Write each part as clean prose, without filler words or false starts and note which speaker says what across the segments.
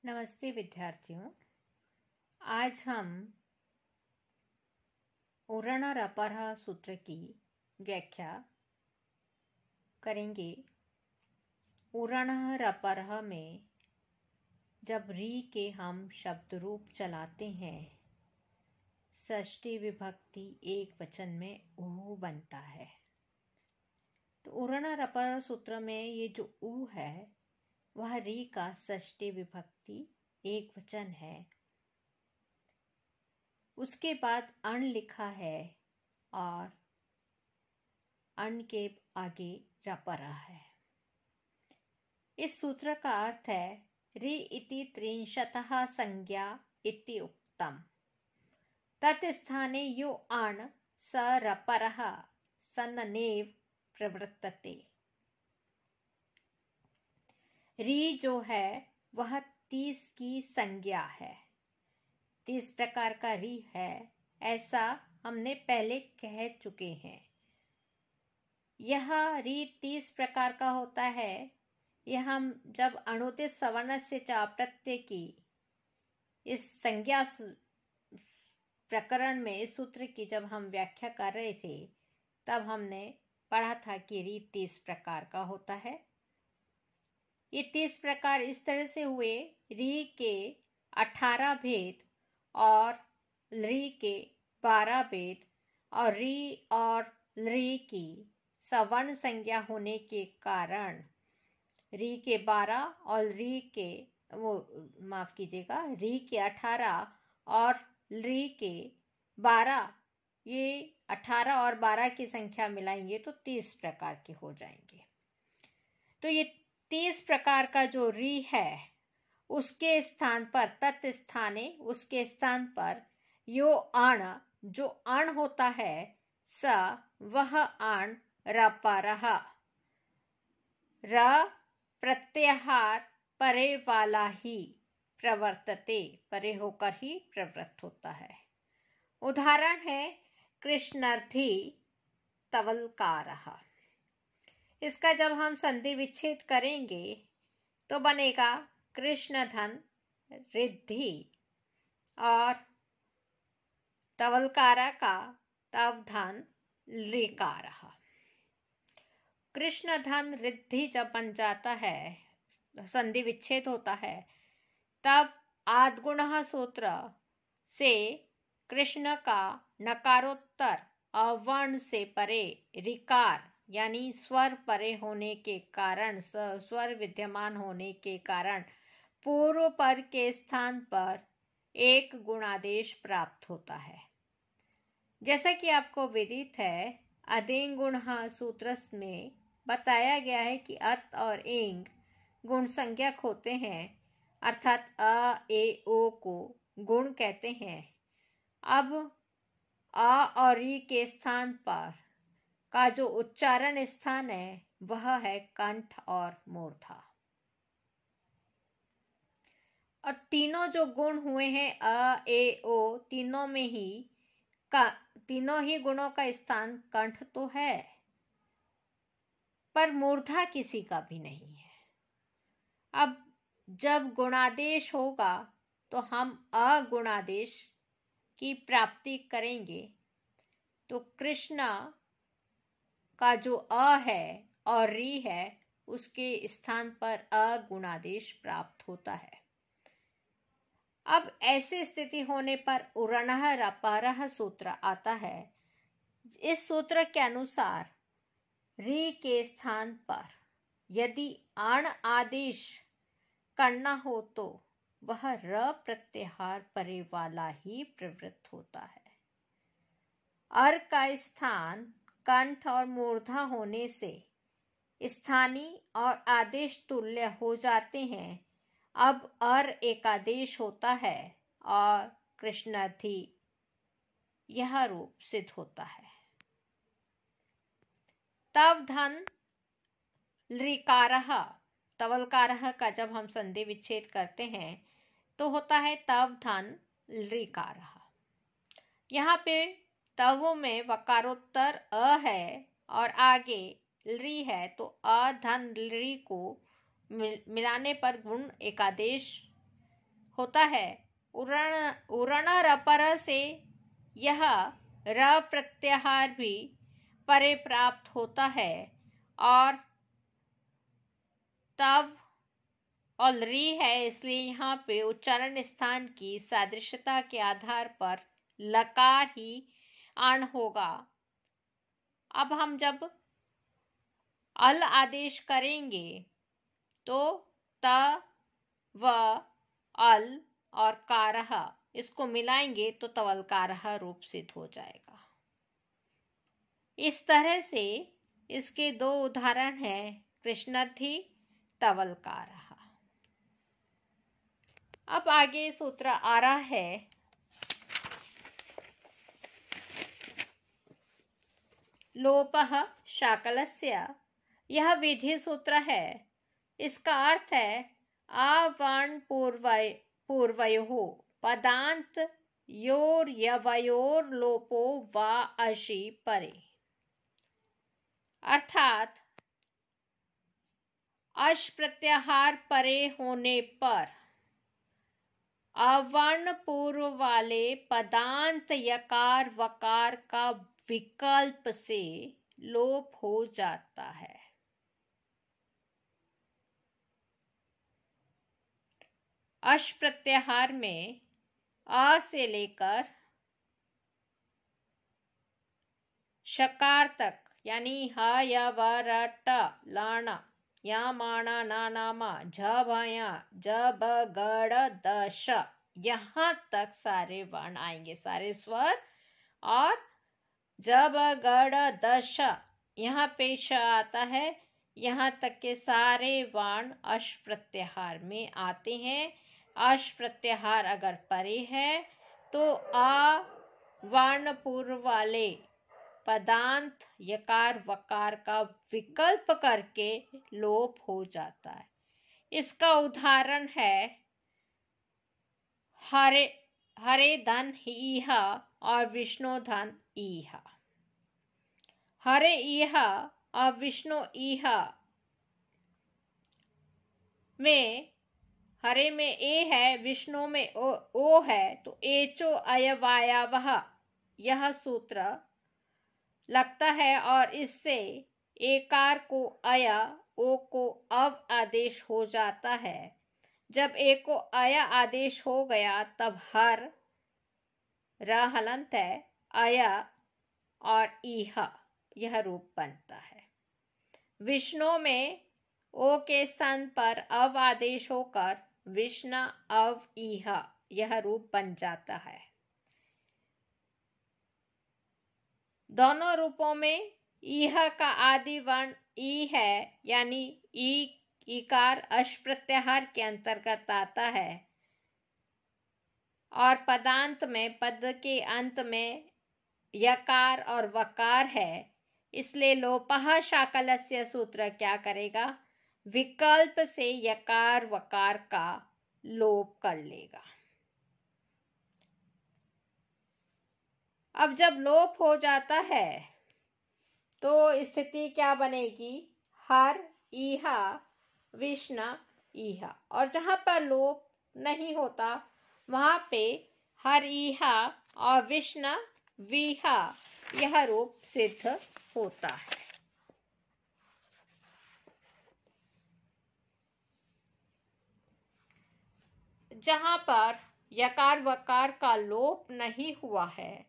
Speaker 1: नमस्ते विद्यार्थियों। आज हम उरणर अपरः सूत्र की व्याख्या करेंगे। उरणर अपरः में जब री के हम शब्द रूप चलाते हैं, षष्ठी विभक्ति एक वचन में ऊ बनता है। तो उरणर अपरः सूत्र में ये जो ऊ है वह री का षष्ठी विभक्ति एक वचन है। उसके बाद अण लिखा है और अण के आगे रपरा है। इस सूत्र का अर्थ है रि इति त्रिंशतः संज्ञा इति उक्तम तत्स्थाने यो अण स रपरः सन्नेव प्रवर्तते। रि जो है वह 30 की संज्ञा है। 30 प्रकार का री है, ऐसा हमने पहले कह चुके हैं। यह री 30 प्रकार का होता है। यह हम जब अणुदित सवर्ण से चा प्रत्यय की इस संज्ञा प्रकरण में इस सूत्र की जब हम व्याख्या कर रहे थे, तब हमने पढ़ा था कि री 30 प्रकार का होता है। ये 30 प्रकार इस तरह से हुए, री के 18 भेद और री के 12 भेद और री और री की सवर्ण संज्ञा होने के कारण री के 12 और री के री के 18 और री के 12, ये 18 और 12 की संख्या मिलाएंगे तो 30 प्रकार के हो जाएंगे। तो ये 30 प्रकार का जो री है उसके स्थान पर तत्स्थाने उसके स्थान पर यो अण जो अण होता है स वह अण रपरः र प्रत्याहार परे वाला ही प्रवर्तते, परे होकर ही प्रवृत्त होता है। उदाहरण है कृष्णर्थी तवलकारः। इसका जब हम संधि विच्छेद करेंगे तो बनेगा कृष्ण धन रिद्धि और तवलकारा का तव धन लिकारः। कृष्ण धन रिद्धि जब बन जाता है, संधि विच्छेद होता है, तब आद्गुणः सूत्र से कृष्ण का नकारोत्तर अवर्ण से परे ऋकार यानी स्वर परे होने के कारण, स्वर विद्यमान होने के कारण पूर्व पर के स्थान पर एक गुणादेश प्राप्त होता है। जैसा कि आपको विदित है, अदेंग गुण सूत्र में बताया गया है कि अत और एंग गुण संज्ञक होते हैं, अर्थात अ ए ओ को गुण कहते हैं। अब अ और इ के स्थान पर का जो उच्चारण स्थान है वह है कंठ और मूर्धा। और तीनों जो गुण हुए हैं अ ए ओ, तीनों ही गुणों का स्थान कंठ तो है, पर मूर्धा किसी का भी नहीं है। अब जब गुणादेश होगा तो हम अगुणादेश की प्राप्ति करेंगे। तो कृष्ण का जो अ है और री है उसके स्थान पर अगुणादेश प्राप्त होता है। अब ऐसी स्थिति होने पर उरणः रपरः सूत्र आता है। इस सूत्र के अनुसार री के स्थान पर यदि अण आदेश करना हो तो वह र प्रत्याहार परे वाला ही प्रवृत्त होता है। अर का स्थान कंठ और मूर्धा होने से स्थानीय और आदेश तुल्य हो जाते हैं। अब अर एकादेश होता है और कृष्णार्थी यह रूप सिद्ध होता है। तव धन लिकारः, तवलकारः का जब हम संधि विच्छेद करते हैं तो होता है तव धन लिकारः। यहाँ पे तव में वकारोत्तर अ है और आगे ली है, तो अ धन ली को मिलाने पर गुण एकादेश होता है। उरण रपर से यह र प्रत्याहार भी परे प्राप्त होता है और तब ऑलरी है, इसलिए यहाँ पे उच्चारण स्थान की सादृश्यता के आधार पर लकार ही आण होगा। अब हम जब अल आदेश करेंगे तो त व अल और कारह इसको मिलाएंगे तो तवलकारह रूप सिद्ध हो जाएगा। इस तरह से इसके दो उदाहरण हैं, कृष्णधि, तवलकारह। अब आगे सूत्र आ रहा है लोपः शाकलस्य। यह विधि सूत्र है। इसका अर्थ है आवर्ण पूर्वयोः पदांत योर यवयोर लोपो वा अशि परे। अर्थात अश प्रत्याहार परे होने पर अवर्ण पूर्व वाले पदांत यकार वकार का विकल्प से लोप हो जाता है। अश प्रत्याहार में अ से लेकर शकार तक यानी ह य व र ट लाना या माणा ना नामा झ भया ज ब गड़ द श, यहाँ तक सारे वर्ण आएंगे, सारे स्वर। और ज ब गड़ द श यहाँ पे श आता है। यहाँ तक के सारे वर्ण अश प्रत्याहार में आते हैं। अश प्रत्याहार अगर परे है तो आ वर्ण पूर्व वाले पदांत यकार वकार का विकल्प करके लोप हो जाता है। इसका उदाहरण है हरे हरे धन ईह और विष्णु धन ईह। हरे ईह और विष्णु ईह में हरे में ए है, विष्णु में ओ है, तो एचो अयवायावह यह सूत्र लगता है और इससे एकार को अय, ओ को अव आदेश हो जाता है। जब ए को अय आदेश हो गया तब हर र हलंत है, अय और ईह यह रूप बनता है। विष्णु में ओ के स्थान पर अव आदेश होकर विष्णु अव ईह यह रूप बन जाता है। दोनों रूपों में ईह का आदि वर्ण ई है, यानी ईकार अश प्रत्याहार के अंतर्गत आता है और पदांत में पद के अंत में यकार और वकार है। इसलिए लोपः शाकलस्य सूत्र क्या करेगा, विकल्प से यकार वकार का लोप कर लेगा। अब जब लोप हो जाता है तो स्थिति क्या बनेगी, हर ईहा विष्णु ईहा। और जहां पर लोप नहीं होता वहां पे हर ईहा और विष्णु वीहा यह रूप सिद्ध होता है। जहां पर यकार वकार का लोप नहीं हुआ है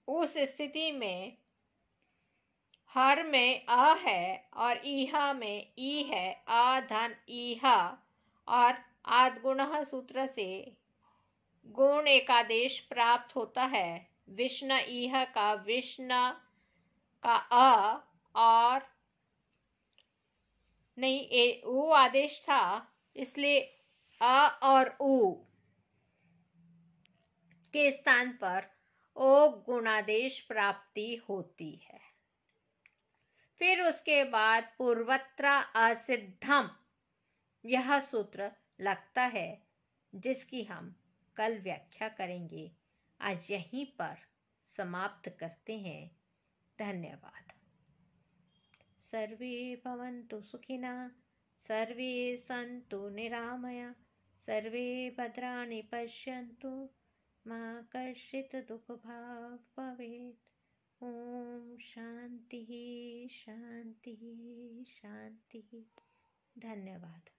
Speaker 1: उस स्थिति में हर में अ है और ईहा में ई है, आ धन ईहा और आद्गुणः सूत्र से गुण एकादेश प्राप्त होता है। विष्णु ईह का विष्णु का अ और नहीं ऊ आदेश था, इसलिए अ और ऊ के स्थान पर ओ गुणादेश प्राप्ति होती है। फिर उसके बाद पूर्वत्र असिद्धम यह सूत्र लगता है, जिसकी हम कल व्याख्या करेंगे। आज यहीं पर समाप्त करते हैं। धन्यवाद। सर्वे भवन्तु सुखिनः, सर्वे सन्तु निरामया, सर्वे भद्राणि पश्यन्तु मा कश्चित् दुःखभाग् भवेत्। ओम शांति शांति शांति। धन्यवाद।